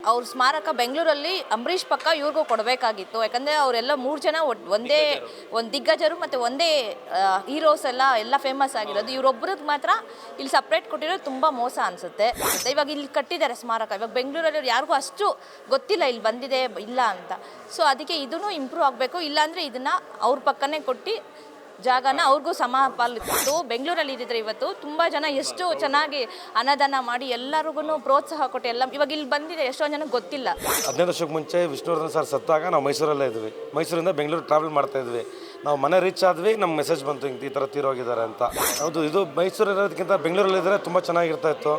ಅವ್ರ ಸ್ಮಾರಕ ಬೆಂಗಳೂರಲ್ಲಿ ಅಂಬರೀಷ್ ಪಕ್ಕ ಇವ್ರಿಗೂ ಕೊಡಬೇಕಾಗಿತ್ತು. ಯಾಕಂದರೆ ಅವರೆಲ್ಲ 3 ಜನ ಒಂದೇ ಒಂದು ದಿಗ್ಗಜರು ಮತ್ತು ಒಂದೇ ಹೀರೋಸ್ ಎಲ್ಲ ಫೇಮಸ್ ಆಗಿರೋದು. ಇವರೊಬ್ಬರಿಗೆ ಮಾತ್ರ ಇಲ್ಲಿ ಸಪ್ರೇಟ್ ಕೊಟ್ಟಿರೋದು ತುಂಬ ಮೋಸ ಅನಿಸುತ್ತೆ. ಇವಾಗ ಇಲ್ಲಿ ಕಟ್ಟಿದ್ದಾರೆ ಸ್ಮಾರಕ. ಇವಾಗ ಬೆಂಗಳೂರಲ್ಲಿ ಯಾರಿಗೂ ಅಷ್ಟು ಗೊತ್ತಿಲ್ಲ ಇಲ್ಲಿ ಬಂದಿದೆ ಇಲ್ಲ ಅಂತ. ಸೊ ಅದಕ್ಕೆ ಇದೂ ಇಂಪ್ರೂವ್ ಆಗಬೇಕು. ಇಲ್ಲಾಂದರೆ ಇದನ್ನು ಅವ್ರ ಪಕ್ಕನೇ ಕೊಟ್ಟು ಜಾಗನ ಅವ್ರಿಗೂ ಸಮಪಾಲಿತ್ತು. ಬೆಂಗಳೂರಲ್ಲಿ ಇದ್ದಿದ್ರೆ ಇವತ್ತು ತುಂಬ ಜನ ಎಷ್ಟು ಚೆನ್ನಾಗಿ ಅನ್ನದಾನ ಮಾಡಿ ಎಲ್ಲರಿಗೂ ಪ್ರೋತ್ಸಾಹ ಕೊಟ್ಟು ಇವಾಗ ಇಲ್ಲಿ ಬಂದಿದೆ ಎಷ್ಟೊಂದು ಜನಕ್ಕೆ ಗೊತ್ತಿಲ್ಲ. 15 ವರ್ಷಕ್ಕೆ ಮುಂಚೆ ವಿಷ್ಣುವರ್ಧನ್ ಸರ್ ಸತ್ತಾಗ ನಾವು ಮೈಸೂರಲ್ಲೇ ಇದ್ವಿ. ಮೈಸೂರಿಂದ ಬೆಂಗಳೂರು ಟ್ರಾವೆಲ್ ಮಾಡ್ತಾ ಇದ್ವಿ. ನಾವು ಮನೆ ರೀಚ್ ಆದ್ವಿ, ನಮ್ಮ ಮೆಸೇಜ್ ಬಂತು ಈ ಥರ ತೀರೋಗಿದ್ದಾರೆ ಅಂತ. ಹೌದು, ಇದು ಮೈಸೂರಿರೋದಕ್ಕಿಂತ ಬೆಂಗಳೂರಲ್ಲಿದ್ದರೆ ತುಂಬ ಚೆನ್ನಾಗಿರ್ತಾ ಇತ್ತು,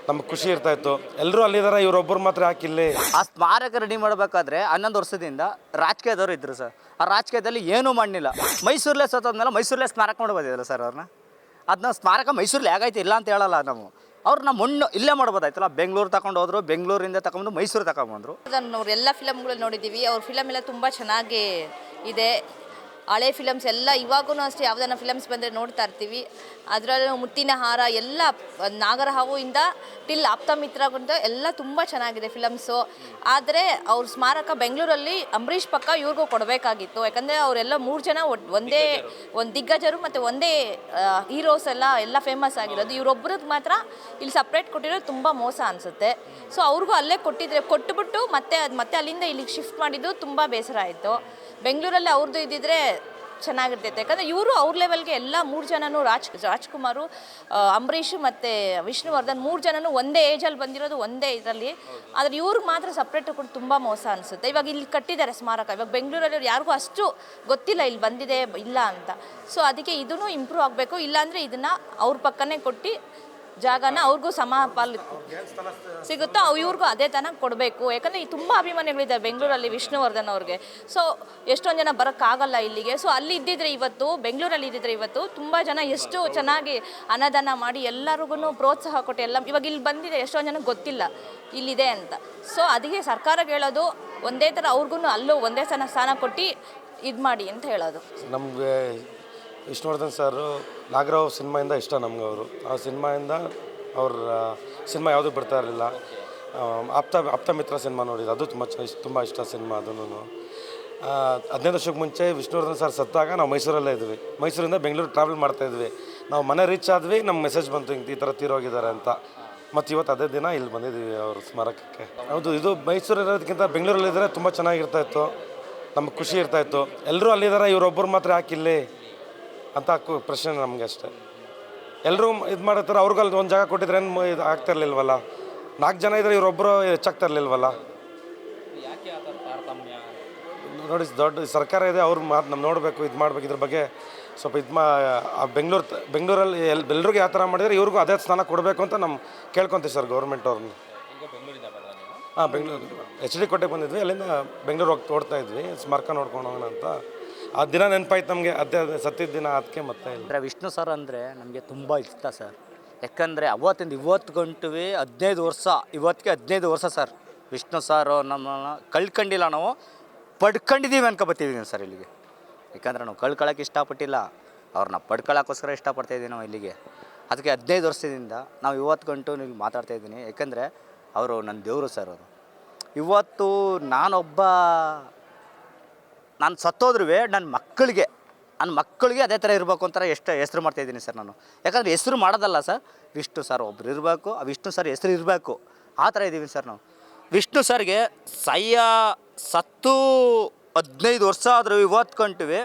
ನಮ್ಗೆ ಖುಷಿ ಇರ್ತಾ ಇತ್ತು. ಎಲ್ಲರೂ ಅಲ್ಲಿದ್ದಾರೆ, ಇವರೊಬ್ಬರು ಮಾತ್ರ ಹಾಕಿಲ್ಲಿ. ಆ ಸ್ಮಾರಕ ರೆಡಿ ಮಾಡಬೇಕಾದ್ರೆ 11 ವರ್ಷದಿಂದ ರಾಜಕೀಯದವರು ಇದ್ರು ಸರ್. ಆ ರಾಜಕೀಯದಲ್ಲಿ ಏನೂ ಮಾಡಲಿಲ್ಲ. ಮೈಸೂರಲ್ಲೇ ಸತ್ತೋದ್ಮೇಲೆ ಮೈಸೂರಲ್ಲೇ ಸ್ಮಾರಕ ಮಾಡ್ಬೋದಿಲ್ಲ ಸರ್ ಅವ್ರನ್ನ. ಅದನ್ನ ಸ್ಮಾರಕ ಮೈಸೂರಲ್ಲಿ ಹೇಗೈತೆ ಇಲ್ಲ ಅಂತ ಹೇಳಲ್ಲ ನಾವು. ಅವ್ರನ್ನ ಮಣ್ಣು ಇಲ್ಲೇ ಮಾಡ್ಬೋದಾಯ್ತಲ್ಲ. ಬೆಂಗಳೂರು ತಗೊಂಡು ಹೋದ್ರು, ಬೆಂಗಳೂರಿಂದ ತಗೊಂಡು ಮೈಸೂರು ತಗೊಂಡ್ಬಂದ್ರು. ಎಲ್ಲ ಫಿಲಮ್ಗಳು ನೋಡಿದ್ದೀವಿ. ಅವ್ರ ಫಿಲಮ್ ಎಲ್ಲ ತುಂಬ ಚೆನ್ನಾಗಿ ಇದೆ. ಹಳೆ ಫಿಲಮ್ಸ್ ಎಲ್ಲ ಇವಾಗೂ ಅಷ್ಟೇ ಯಾವುದನ್ನ ಫಿಲಮ್ಸ್ ಬಂದರೆ ನೋಡ್ತಾ ಇರ್ತೀವಿ. ಅದರಲ್ಲೂ ಮುತ್ತಿನ ಹಾರ ಎಲ್ಲ ನಾಗರಹಾವು ಇಂದ ಟಿಲ್ ಆಪ್ತಮಿತ್ರಗಂತ ಎಲ್ಲ ತುಂಬ ಚೆನ್ನಾಗಿದೆ ಫಿಲಮ್ಸು. ಆದರೆ ಅವ್ರ ಸ್ಮಾರಕ ಬೆಂಗಳೂರಲ್ಲಿ ಅಂಬರೀಷ್ ಪಕ್ಕ ಇವ್ರಿಗೂ ಕೊಡಬೇಕಾಗಿತ್ತು. ಯಾಕಂದರೆ ಅವರೆಲ್ಲ 3 ಜನ ಒಂದೇ ಒಂದು ದಿಗ್ಗಜರು ಮತ್ತು ಒಂದೇ ಹೀರೋಸ್ ಎಲ್ಲ ಫೇಮಸ್ ಆಗಿರೋದು. ಇವರೊಬ್ಬರಿಗೆ ಮಾತ್ರ ಇಲ್ಲಿ ಸಪ್ರೇಟ್ ಕೊಟ್ಟಿರೋದು ತುಂಬ ಮೋಸ ಅನಿಸುತ್ತೆ. ಸೊ ಅವ್ರಿಗೂ ಅಲ್ಲೇ ಕೊಟ್ಟುಬಿಟ್ಟು ಮತ್ತೆ ಅಲ್ಲಿಂದ ಇಲ್ಲಿಗೆ ಶಿಫ್ಟ್ ಮಾಡಿದ್ದು ತುಂಬ ಬೇಸರ ಆಯಿತು. ಬೆಂಗಳೂರಲ್ಲಿ ಅವ್ರದ್ದು ಇದ್ದಿದ್ರೆ ಚೆನ್ನಾಗಿರ್ತೈತೆ. ಯಾಕಂದರೆ ಇವರು ಅವ್ರ ಲೆವೆಲ್ಗೆ ಎಲ್ಲ 3 ಜನನೂ ರಾಜ್ಕುಮಾರು, ಅಂಬರೀಷ್ ಮತ್ತು ವಿಷ್ಣುವರ್ಧನ್ 3 ಜನನೂ ಒಂದೇ ಏಜಲ್ಲಿ ಬಂದಿರೋದು ಒಂದೇ ಇದರಲ್ಲಿ. ಆದರೆ ಇವ್ರಿಗೆ ಮಾತ್ರ ಸಪ್ರೇಟ್ ಕೊಟ್ಟು ತುಂಬ ಮೋಸ ಅನಿಸುತ್ತೆ. ಇವಾಗ ಇಲ್ಲಿ ಕಟ್ಟಿದ್ದಾರೆ ಸ್ಮಾರಕ. ಇವಾಗ ಬೆಂಗಳೂರಲ್ಲಿ ಯಾರಿಗೂ ಅಷ್ಟು ಗೊತ್ತಿಲ್ಲ ಇಲ್ಲಿ ಬಂದಿದೆ ಇಲ್ಲ ಅಂತ. ಸೊ ಅದಕ್ಕೆ ಇದೂ ಇಂಪ್ರೂವ್ ಆಗಬೇಕು. ಇಲ್ಲಾಂದರೆ ಇದನ್ನು ಅವ್ರ ಪಕ್ಕನೇ ಕೊಟ್ಟು ಜಾಗನ ಅವ್ರಿಗೂ ಸಿಗುತ್ತೋ ಇವ್ರಿಗೂ ಅದೇ ತನಕ ಕೊಡಬೇಕು. ಯಾಕಂದರೆ ತುಂಬ ಅಭಿಮಾನಿಗಳಿದ್ದಾರೆ ಬೆಂಗಳೂರಲ್ಲಿ ವಿಷ್ಣುವರ್ಧನ್ ಅವ್ರಿಗೆ. ಸೊ ಎಷ್ಟೊಂದು ಜನ ಬರೋಕ್ಕಾಗಲ್ಲ ಇಲ್ಲಿಗೆ. ಸೊ ಅಲ್ಲಿ ಇದ್ದಿದ್ರೆ ಇವತ್ತು ಬೆಂಗಳೂರಲ್ಲಿ ಇದ್ದಿದ್ರೆ ಇವತ್ತು ತುಂಬ ಜನ ಎಷ್ಟು ಚೆನ್ನಾಗಿ ಅನ್ನದಾನ ಮಾಡಿ ಎಲ್ಲರಿಗೂ ಪ್ರೋತ್ಸಾಹ ಕೊಟ್ಟು ಇವಾಗ ಇಲ್ಲಿ ಬಂದಿದೆ ಎಷ್ಟೊಂದು ಜನಕ್ಕೆ ಗೊತ್ತಿಲ್ಲ ಇಲ್ಲಿದೆ ಅಂತ. ಸೊ ಅದಕ್ಕೆ ಸರ್ಕಾರಕ್ಕೆ ಹೇಳೋದು ಒಂದೇ ಥರ ಅವ್ರಿಗೂ ಅಲ್ಲೂ ಒಂದೇ ಸ್ಥಾನ ಕೊಟ್ಟು ಇದು ಮಾಡಿ ಅಂತ ಹೇಳೋದು. ನಮಗೆ ವಿಷ್ಣುವರ್ಧನ್ ಸರ್ ನಾಗರಾವ್ ಸಿನಿಮಾಯಿಂದ ಇಷ್ಟ ನಮ್ಗೆ. ಅವರು ಆ ಸಿನಿಮಾಯಿಂದ ಅವ್ರ ಸಿನಿಮಾ ಯಾವುದೂ ಬಿಡ್ತಾ ಇರಲಿಲ್ಲ. ಆಪ್ತಮಿತ್ರ ಸಿನಿಮಾ ನೋಡಿದ್ದು, ಅದು ತುಂಬ ಇಷ್ಟ ಸಿನಿಮಾ. ಅದೂ 15 ವರ್ಷಕ್ಕೆ ಮುಂಚೆ ವಿಷ್ಣುವರ್ಧನ್ ಸರ್ ಸತ್ತಾಗ ನಾವು ಮೈಸೂರಲ್ಲೇ ಇದ್ವಿ. ಮೈಸೂರಿಂದ ಬೆಂಗಳೂರು ಟ್ರಾವೆಲ್ ಮಾಡ್ತಾ ಇದ್ವಿ. ನಾವು ಮನೆ ರೀಚ್ ಆದ್ವಿ, ನಮ್ಮ ಮೆಸೇಜ್ ಬಂತು ಈ ಥರ ತೀರೋಗಿದ್ದಾರೆ ಅಂತ. ಮತ್ತು ಇವತ್ತು ಅದೇ ದಿನ ಇಲ್ಲಿ ಬಂದಿದ್ದೀವಿ ಅವ್ರ ಸ್ಮಾರಕಕ್ಕೆ. ಹೌದು, ಇದು ಮೈಸೂರಿರೋದಕ್ಕಿಂತ ಬೆಂಗಳೂರಲ್ಲಿದ್ದರೆ ತುಂಬ ಚೆನ್ನಾಗಿರ್ತಾ ಇತ್ತು, ನಮ್ಗೆ ಖುಷಿ ಇರ್ತಾ ಇತ್ತು. ಎಲ್ಲರೂ ಅಲ್ಲಿದ್ದಾರೆ, ಇವರೊಬ್ಬರು ಮಾತ್ರ ಹಾಕಿಲ್ಲಿ ಅಂತ ಪ್ರಶ್ನೆ ನಮಗೆ ಅಷ್ಟೇ. ಎಲ್ಲರೂ ಇದು ಮಾಡಿರ್ತಾರೆ. ಅವ್ರಿಗೂ ಅಲ್ಲಿ ಒಂದು ಜಾಗ ಕೊಟ್ಟಿದ್ರೆ ಏನು ಇದು ಆಗ್ತಾ ಇರಲಿಲ್ವಲ್ಲ. 4 ಜನ ಇದ್ದರೆ ಇವರೊಬ್ಬರು ಹೆಚ್ಚಾಗ್ತಾ ಇರಲಿಲ್ವಲ್ಲ. ನೋಡಿ, ದೊಡ್ಡ ಸರ್ಕಾರ ಇದೆ, ಅವ್ರು ನಮ್ಮ ನೋಡಬೇಕು, ಇದು ಮಾಡಬೇಕು. ಇದ್ರ ಬಗ್ಗೆ ಸ್ವಲ್ಪ ಬೆಂಗಳೂರಲ್ಲಿ ಎಲ್ರಿಗೂ ಯಾವ ಥರ ಮಾಡಿದರೆ ಇವ್ರಿಗೂ ಅದೇ ಸ್ಥಾನ ಕೊಡಬೇಕು ಅಂತ ನಮ್ಮ ಕೇಳ್ಕೊತೀವಿ ಸರ್ ಗೌರ್ಮೆಂಟ್ ಅವ್ರನ್ನ. ಬೆಂಗಳೂರು HD ಕೋಟೆಗೆ ಬಂದಿದ್ವಿ. ಅಲ್ಲಿಂದ ಬೆಂಗಳೂರು ಓಡ್ತಾ ಇದ್ವಿ ಸ್ಮಾರಕ ನೋಡ್ಕೊಂಡು ಹೋಗೋಣ ಅಂತ. ಆ ದಿನ ನೆನಪಾಯ್ತು ನಮಗೆ, ಅದೇ ಸತ್ತಿದ್ದ ದಿನ. ಅದಕ್ಕೆ ಮತ್ತೆ ಅಂದರೆ ವಿಷ್ಣು ಸರ್ ಅಂದರೆ ನಮಗೆ ತುಂಬ ಇಷ್ಟ ಸರ್. ಯಾಕಂದರೆ ಅವತ್ತಿಂದ ಇವತ್ತು ಗಂಟು 15 ವರ್ಷ, ಇವತ್ತಿಗೆ 15 ವರ್ಷ ಸರ್. ವಿಷ್ಣು ಸಾರು ನಮ್ಮನ್ನು ಕಳ್ಕೊಂಡಿಲ್ಲ, ನಾವು ಪಡ್ಕೊಂಡಿದ್ದೀವಿ ಅನ್ಕೊಬತ್ತೀವಿ ಸರ್ ಇಲ್ಲಿಗೆ. ಯಾಕಂದರೆ ನಾವು ಕಳ್ಕೊಳ್ಳೋಕೆ ಇಷ್ಟಪಟ್ಟಿಲ್ಲ, ಅವ್ರನ್ನ ಪಡ್ಕೊಳ್ಳೋಕ್ಕೋಸ್ಕರ ಇಷ್ಟಪಡ್ತಾಯಿದ್ದೀವಿ ನಾವು ಇಲ್ಲಿಗೆ. ಅದಕ್ಕೆ 15 ವರ್ಷದಿಂದ ನಾವು ಇವತ್ತು ಗಂಟು ಇಲ್ಲಿ ಮಾತಾಡ್ತಾಯಿದ್ದೀನಿ. ಯಾಕಂದರೆ ಅವರು ನನ್ನ ದೇವರು ಸರ್. ಅವರು ಇವತ್ತು ನಾನು ಸತ್ತೋದ್ರೂ ನನ್ನ ಮಕ್ಕಳಿಗೆ ಅದೇ ಥರ ಇರಬೇಕು ಅಂತ ಎಷ್ಟು ಹೆಸರು ಮಾಡ್ತಾಯಿದ್ದೀನಿ ಸರ್ ನಾನು. ಯಾಕಂದರೆ ಹೆಸರು ಮಾಡೋದಲ್ಲ ಸರ್, ವಿಷ್ಣು ಸರ್ ಒಬ್ರು ಇರಬೇಕು, ಆ ವಿಷ್ಣು ಸರ್ ಹೆಸರು ಇರಬೇಕು, ಆ ಥರ ಇದ್ದೀವಿ ಸರ್ ನಾವು. ವಿಷ್ಣು ಸರ್ಗೆ ಸತ್ತು 15 ವರ್ಷ ಆದರೂ ಇವತ್ತು ಕಂಟಿವಿ.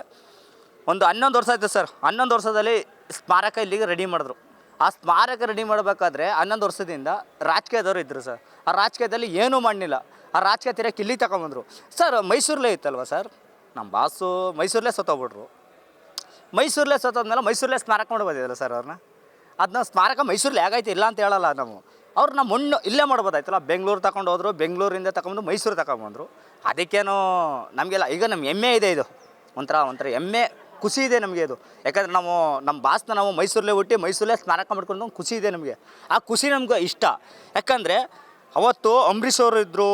ಒಂದು 11 ವರ್ಷ ಆಯಿತು ಸರ್. 11 ವರ್ಷದಲ್ಲಿ ಸ್ಮಾರಕ ಇಲ್ಲಿಗೆ ರೆಡಿ ಮಾಡಿದ್ರು. ಆ ಸ್ಮಾರಕ ರೆಡಿ ಮಾಡಬೇಕಾದ್ರೆ 11 ವರ್ಷದಿಂದ ರಾಜಕೀಯದವರು ಇದ್ದರು ಸರ್. ಆ ರಾಜಕೀಯದಲ್ಲಿ ಏನೂ ಮಾಡಲಿಲ್ಲ. ಆ ರಾಜಕೀಯ ತಿರಕ್ಕೆ ಇಲ್ಲಿ ತಗೊಂಬಂದರು ಸರ್. ಮೈಸೂರಲ್ಲೇ ಇತ್ತಲ್ವ ಸರ್, ನಮ್ಮ ಬಾಸು ಮೈಸೂರಲ್ಲೇ ಸತ್ತೋಗ್ಬಿಟ್ರು. ಮೈಸೂರಲ್ಲೇ ಸತ್ತೋದ್ಮೇಲೆ ಮೈಸೂರಲ್ಲೇ ಸ್ಮಾರಕ ಮಾಡ್ಬೋದಿಲ್ಲ ಸರ್ ಅವ್ರನ್ನ. ಅದನ್ನ ಸ್ಮಾರಕ ಮೈಸೂರಲ್ಲಿ ಹೇಗೈತೆ ಇಲ್ಲ ಅಂತ ಹೇಳಲ್ಲ ನಾವು. ಅವ್ರನ್ನ ಮಣ್ಣು ಇಲ್ಲೇ ಮಾಡ್ಬೋದಾಯ್ತಲ್ಲ. ಬೆಂಗಳೂರು ತಗೊಂಡು ಹೋದ್ರು, ಬೆಂಗಳೂರಿಂದ ತಗೊಂಡು ಮೈಸೂರು ತಗೊಂಬಂದರು. ಅದಕ್ಕೇನೋ ನಮಗೆಲ್ಲ ಈಗ ನಮ್ಮ ಹೆಮ್ಮೆ ಇದೆ. ಇದು ಒಂಥರ ಹೆಮ್ಮೆ, ಖುಷಿ ಇದೆ ನಮಗೆ ಇದು. ಯಾಕಂದರೆ ನಮ್ಮ ಬಾಸ್ನ ನಾವು ಮೈಸೂರಲ್ಲೇ ಹುಟ್ಟಿ ಮೈಸೂರಲ್ಲೇ ಸ್ಮಾರಕ ಮಾಡ್ಕೊಂಡು ಖುಷಿ ಇದೆ ನಮಗೆ. ಆ ಖುಷಿ ನಮ್ಗೆ ಇಷ್ಟ. ಯಾಕಂದರೆ ಅವತ್ತು ಅಂಬರೀಷ್ ಅವರು ಇದ್ದರು,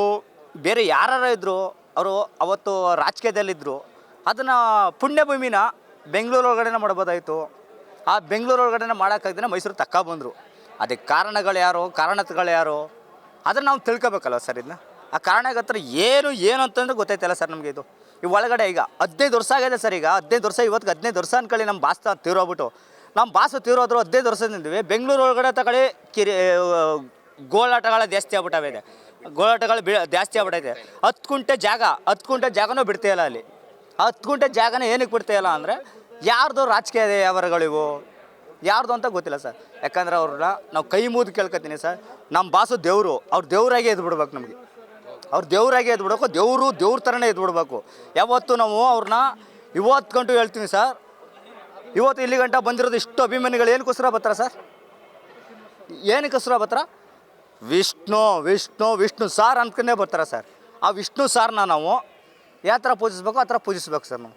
ಬೇರೆ ಯಾರು ಇದ್ದರು, ಅವರು ಅವತ್ತು ರಾಜಕೀಯದಲ್ಲಿದ್ದರು. ಅದನ್ನು ಪುಣ್ಯಭೂಮಿನ ಬೆಂಗಳೂರೊಳಗಡೆ ಮಾಡ್ಬೋದಾಯಿತು. ಆ ಬೆಂಗಳೂರೊಳಗಡೆ ಮಾಡೋಕ್ಕಾಗ್ದೇ ಮೈಸೂರು ಬಂದರು. ಅದಕ್ಕೆ ಕಾರಣಗಳು ಯಾರು ಅದನ್ನು ನಾವು ತಿಳ್ಕೊಬೇಕಲ್ವ ಸರ್. ಇದನ್ನ ಆ ಕಾರಣಗತ್ರ ಏನು ಅಂತಂದ್ರೆ ಗೊತ್ತೈತಲ್ಲ ಸರ್ ನಮಗೆ ಇದು ಈ ಒಳಗಡೆ ಈಗ 15 ವರ್ಷ ಆಗಿದೆ ಸರ್. ಈಗ 15 ವರ್ಷ, ಇವತ್ತಿಗೆ 15 ವರ್ಷ ಅನ್ಕೊಳ್ಳಿ ನಮ್ಮ ಬಾಸ್ ತೀರೋಗ್ಬಿಟ್ಟು. ನಮ್ಮ ಬಾಸು ತೀರೋದ್ರು 15 ವರ್ಷದಿಂದಿವಿ. ಬೆಂಗಳೂರು ಒಳಗಡೆ ತಗೊಳ್ಳಿ ಗೋಳಾಟಗಳ ಜಾಸ್ತಿ ಆಗ್ಬಿಟ್ಟವೆ ಇದೆ. ಗೋಳಾಟಗಳು ಜಾಸ್ತಿ ಆಗ್ಬಿಟ್ಟೈತೆ. 10 ಗುಂಟೆ ಜಾಗನೂ ಬಿಡ್ತೀಯಲ್ಲ ಅಲ್ಲಿ. 10 ಗುಂಟೆ ಜಾಗನ ಏನಕ್ಕೆ ಬಿಡ್ತೀಯಲ್ಲ ಅಂದರೆ ಯಾರ್ದು ರಾಜಕೀಯ ವ್ಯವಹಾರಗಳಿವು ಯಾರ್ದು ಅಂತ ಗೊತ್ತಿಲ್ಲ ಸರ್. ಯಾಕಂದ್ರೆ ಅವ್ರನ್ನ ನಾವು ಕೈ ಮುಗಿದು ಕೇಳ್ಕೊತೀನಿ ಸರ್. ನಮ್ಮ ಬಾಸು ದೇವರು, ಅವ್ರು ದೇವರಾಗೆ ಎದ್ದು ಬಿಡ್ಬೇಕು ನಮಗೆ. ಅವ್ರು ದೇವರಾಗೆ ಎದ್ದು ಬಿಡಬೇಕು. ದೇವ್ರ ಥರನೇ ಎದ್ದು ಬಿಡಬೇಕು. ಯಾವತ್ತು ನಾವು ಅವ್ರನ್ನ ಇವತ್ತು ಗಂಟು ಹೇಳ್ತೀವಿ ಸರ್. ಇವತ್ತು ಇಲ್ಲಿ ಗಂಟ ಬಂದಿರೋದು ಇಷ್ಟು ಅಭಿಮಾನಿಗಳು ಏನಕ್ಕೋಸ್ಕರ ಬರ್ತಾರೆ ಸರ್? ಏನಕ್ಕೋಸ್ಕರ ಬರ್ತಾರೆ? ವಿಷ್ಣು ಸಾರ್ ಅಂದ್ಕೊಂಡೇ ಬರ್ತಾರೆ ಸರ್. ಆ ವಿಷ್ಣು ಸಾರ್ನ ನಾವು ಯಾವ ಥರ ಪೂಜಿಸ್ಬೇಕು ಆ ಥರ ಪೂಜಿಸ್ಬೇಕು ಸರ್ ನಾವು.